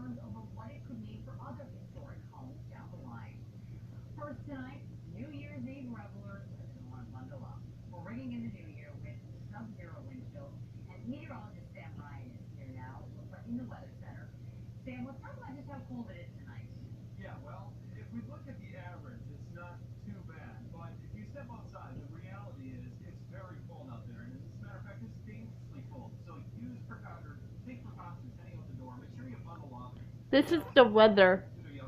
concerns over what it could mean for other historic homes down the line. First tonight, New Year's Eve revelers are going to want to bundle up. We're ringing in the new year with sub-zero wind chills, and meteorologist Sam Ryan is here now in the Weather Center. Sam, let's talk about just how cold it is tonight. Yeah, well, if we look at the average, it's not too bad. But if you step outside, the reality is it's very cold out there. And as a matter of fact, it's dangerously cold. So take precautions heading out the door. Make sure you bundle up. This If is you're out, the weather.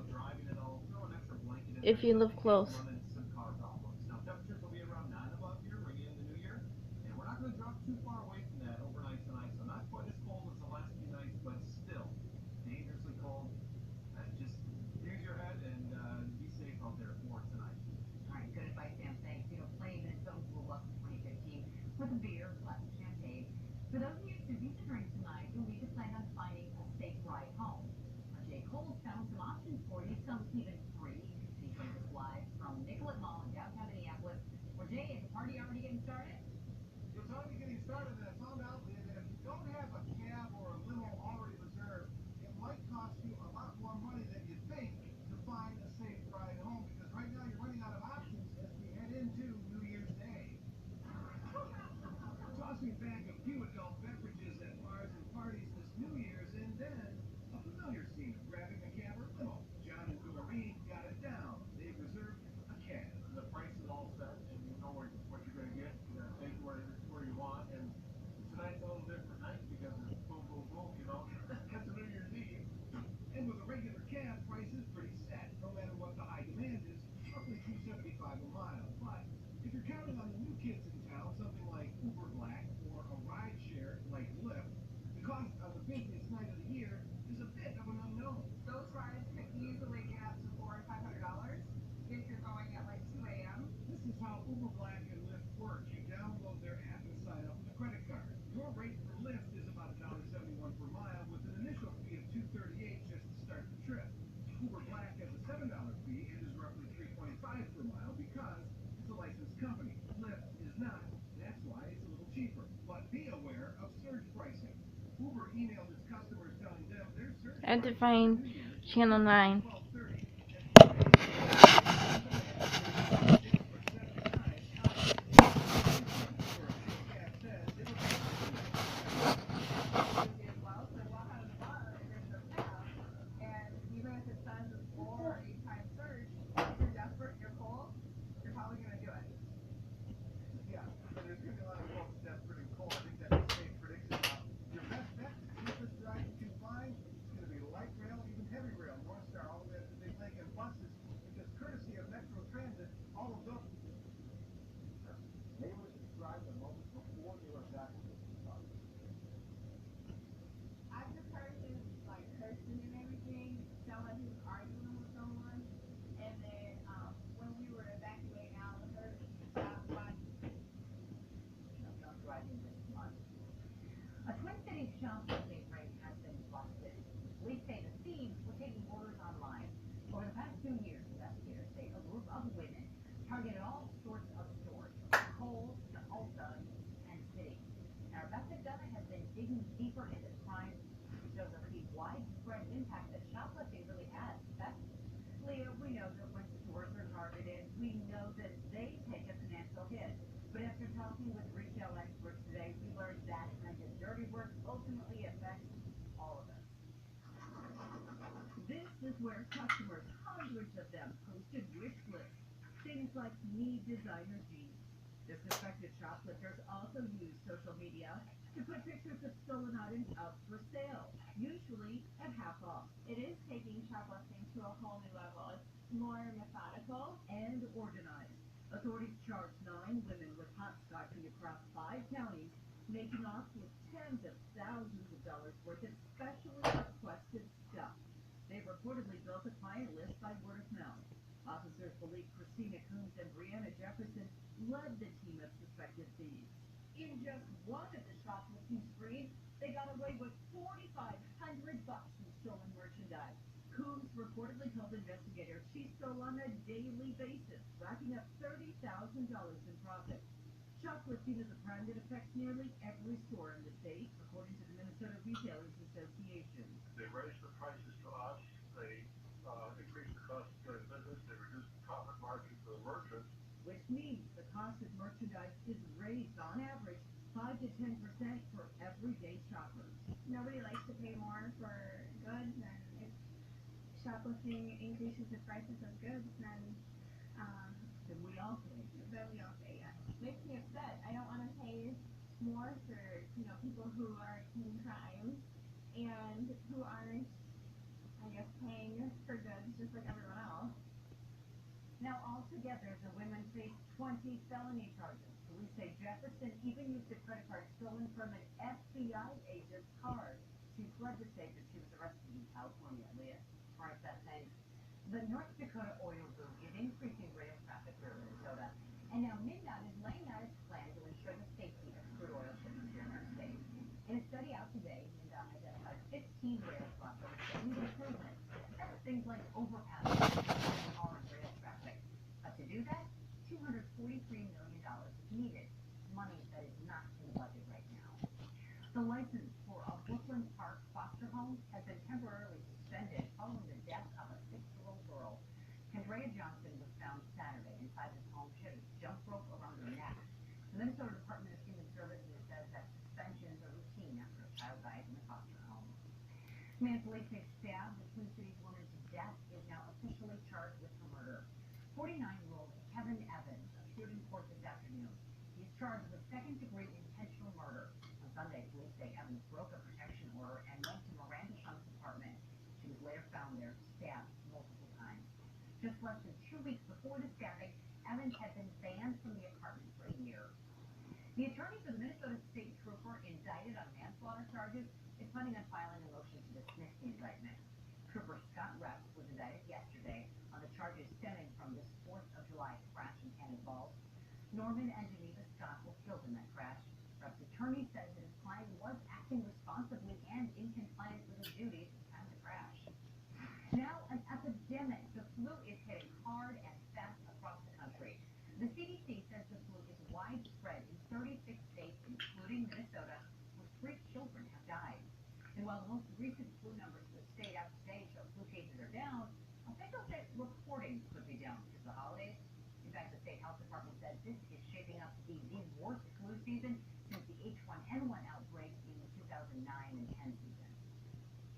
driving at all, throw an extra blanket in If there you just look in case close. you run into some car problems. Now, temperatures will be around 9 above here, ringing in the new year. And we're not going to drop too far away from that overnight tonight. So not quite as cold as the last few nights, but still dangerously cold. Just use your head and be safe out there for tonight. All right, good advice, Sam. Thanks. Plenty of Minnesotans will love the 2015 with a beer, glass of champagne. For those of you choosing to drink tonight, you'll need to plan on finding a safe ride home. Jay Cole's found some options for you, some even free. He joins us live from Nicollet Mall in downtown Minneapolis. Where Jay, is the party already getting started? It's already getting started, and I found out that if you don't have a cab or a limo already reserved, it might cost you a lot more money than you think to find a safe ride home, because right now you're running out of options as we head into New Year's Day. Tossing back a few adult beverages at bars and parties this New Year's, and then a familiar scene of grabbing a cab or limo. John and Doreen got it down. They've reserved a cab. The price is all set, and you know what you're going to get. You're going to take where you want, and tonight's a little different night because it's boom, boom, boom, That's a New Year's Eve. And with a regular cab, price is pretty set, no matter what the high demand is, roughly $2.75 a mile. But if you're counting on the new kids in town, something like Uber Black or a ride share like Lyft, the cost on the busiest night of the year is a bit of an unknown. Those rides could easily get up to $400 and $500 if you're going at like 2 a.m. This is how Uber Black and Lyft work. You download their app and sign up with a credit card. Your rate for Lyft is about $1.71 per mile with an initial fee of $2.38 just to start the trip. Uber Black has a $7 fee and is roughly $3.25 per mile because it's a licensed company. Lyft is not. That's why it's a little cheaper. But be aware of surge pricing. Uber emailed its customers telling them their surge I had to prices for find New Year's channel 9. 12:30 and Friday for 79 hours. Cab says it'll be Busy as well. So walk out of the bar if there's no cab, and even if it says it's 4 or 8 times surge, if you're desperate, you're cold, you're probably gonna do it. yeah, but there's going to be a lot of folks desperate and cold. I think that's a safe prediction. Your best bet, the cheapest ride you can find, is going to be light rail, even heavy rail, North Star, all the way up to Big Lake, and buses, because courtesy of Metro Transit, all of those neighbors describe the moment before they were evacuated. I've just heard his like cursing and everything, sound like he was arguing with someone, and then when we were evacuating out, I heard him stop by. Drunk driving this month. A Twin Cities shoplifting ring has been busted. Police say the thieves were taking orders online. Over the past 2 years, investigators say a group of women targeted all sorts of stores, from Kohl's to Ulta and City. Now, Rebecca Dunn has been digging deeper into the crime. She shows us the widespread impact that shoplifting really has. Beth? Leah, we know that when stores are targeted, we know that they take a financial hit. But after talking with retail experts today, we learned that kind of dirty work ultimately affects all of us. This is where customers, hundreds of them, posted wish lists. Things like need designer jeans. The suspected shoplifters also use social media to put pictures of stolen items up for sale, usually at half off. It is taking shoplifting to a whole new level. It's more methodical. And organized. Authorities charged 9 women with hopscotching across 5 counties, making off with tens of thousands of dollars worth of specially requested stuff. They reportedly built a client list by word of mouth. Officers believe Christina Coombs and Brianna Jefferson led the team of suspected thieves. In just one of the shoplifting sprees, they got away with $4,500 in stolen merchandise. Coombs reportedly told investigators she stole on a daily basis, racking up $30,000 in profit. Shoplifting is a crime that affects nearly every store in the state, according to the Minnesota Retailers Association. They raised the prices to raised on average 5 to 10% for everyday shoppers. Nobody likes to pay more for goods, and if shoplifting increases the prices of goods, then Then we all pay. yes. Makes me upset. I don't want to pay more for people who are committing crimes and who aren't, I guess, paying for goods just like everyone else. Now, altogether, the women face 20 felony charges. Police say Jefferson even used a credit card stolen from an FBI agent's card. She fled the state, but she was arrested in California. Leah, aren't that thanks? The North Dakota oil boom is increasing rail traffic here in Minnesota, and now MnDOT is laying out its plan to ensure the safety of crude oil shipments here in our state. In a study out today, MnDOT identified 15 rail crossings that need improvement. That's things like overpasses, car and rail traffic. But to do that, $243 million is needed, money that is not in the budget right now. The license for a Brooklyn Park foster home has been temporarily suspended following the death of a 6-year-old girl. Kendrea Johnson was found Saturday inside his home. She had a jump rope around her neck. The Minnesota Department of Human Services says that suspensions are routine after a child dies in a foster home. Man, police say stabbed the Twin Cities woman to death is now officially charged with her murder. 49-year-old Kevin Evans appeared in court this afternoon. He's charged with second-degree intentional murder. On Sunday, police say Evans broke a protection order and went to Miranda Shump's apartment. She was later found there, stabbed multiple times. Just less than 2 weeks before the stabbing, Evans had been banned from the apartment for a year. The attorney for the Minnesota State Trooper indicted on manslaughter charges is planning on filing a motion to dismiss the indictment. Trooper Scott Reps was indicted yesterday on the charges stemming from this 4th of July crash in Cannon Falls. Norman and Geneva Scott were killed in that crash. Reps' attorney says that his client was acting responsibly and in compliance with his duties at the time of the crash. Now, an epidemic. The flu is hitting hard and fast across the country. The CDC says the flu is widespread in 36 states, including Minnesota, where 3 children have died. And while the most recent flu numbers for the state out today show flu cases are down, officials say reporting could be down because of the holidays. In fact, the state health department said this is shaping up to be the worst flu season since the H1N1 outbreak in the 2009 and 10 season.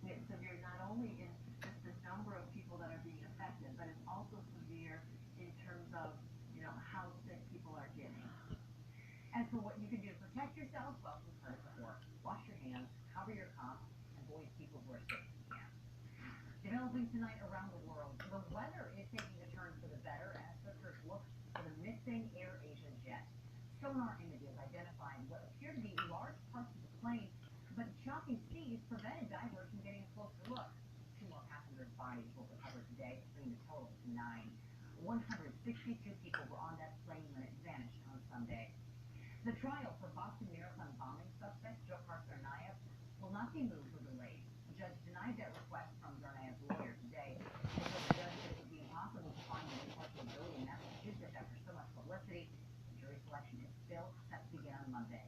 It's severe not only in just the number of people that are being affected, but it's also severe in terms of, how sick people are getting. As for what you can do to protect yourself, well, we've heard it before. Wash your hands, cover your cough, and avoid people who are sick if you can. Developing tonight around the world, the weather is taking a turn for the better as searchers look for the missing AirAsia jet. Sonar images identifying what appear to be large parts of the plane, but shocking seas prevented divers from getting a closer look. 2 more passengers' bodies were recovered today, bringing the total to 9. 162 people were on that plane when it vanished on Sunday. The trial for Boston Marathon bombing suspect Dzhokhar Tsarnaev will not be moved or delayed. The judge denied that request from Tsarnaev's lawyer today. The judge said it would be impossible to find an incarcerability in Massachusetts after so much publicity. The jury selection is still set to begin on Monday.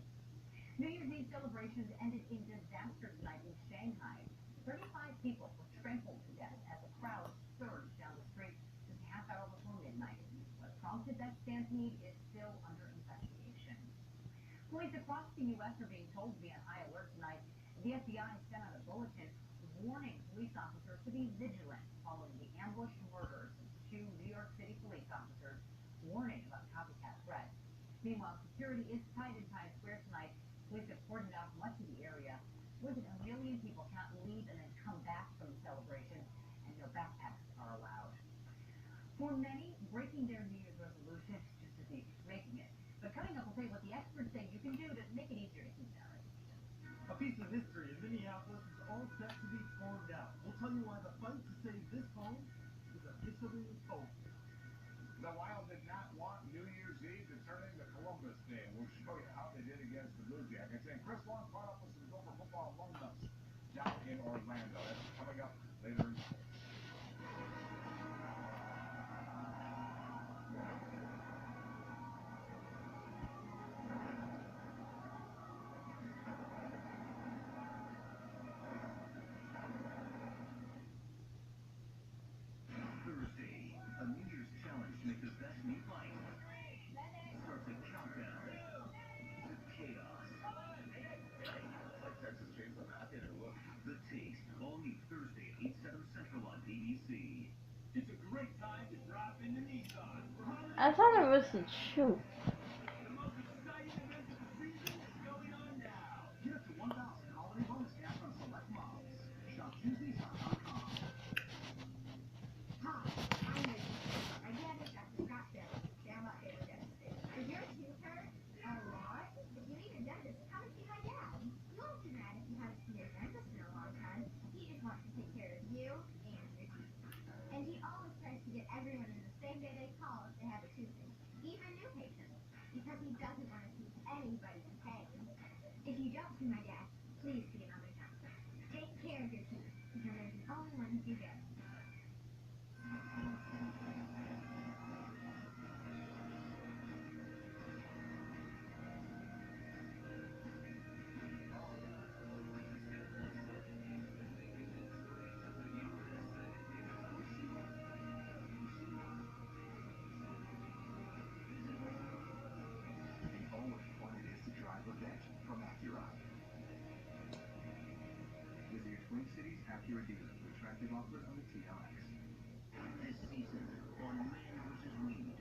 New Year's Eve celebrations ended in disaster tonight in Shanghai. 35 people were trampled to death as a crowd surged down the street just a half hour before midnight. What prompted that stampede is still under investigation. Police across the U.S. are being told to be on high alert tonight. The FBI sent out a bulletin warning police officers to be vigilant following the ambush murders of 2 New York City police officers, warning about copycat threats. Meanwhile, security is tight in Times Square tonight. Police have cordoned off much of the area. More than 1 million people cannot leave and then come back from the celebration, and no backpacks are allowed. For many, breaking their New Year's resolution is just as easy as making it. But coming up, we'll tell you what the experts say you can do to make it easier to keep that resolution. A piece of history in Minneapolis is all set to be torn down. We'll tell you why the fight to save this home is officially over. The Wild did not want New Year's Eve to turn into Columbus Day. We'll show you how they did against the Blue Jackets. And Chris Long caught up with some Gopher football alumnus down in Orlando. That's coming up later in the show. I thought it was the truth. The most exciting event of the season is going on now. Get up to 1,000 holiday bonus cash on select models. Shop ChooseNissan.com. Hi, I'm Nikki. My dad is at the scrap fair. They're my favorite dentist. Is your tooth hurt? A lot? If you need a dentist, come and see my dad. You won't be mad if you haven't seen your dentist in a long time. He just wants to take care of you and your teeth. And he always tries to get everyone in the same day they call if they have a toothache, even new patients, because he doesn't want to see anybody in pain. If you don't see my dad, please see another dentist. Take care of your teeth, because they're the only ones you get. The only fun it is to drive a vet from Acura. Visit your Twin Cities Acura dealer for attractive offers on the TLX. This season on Man vs. Weed.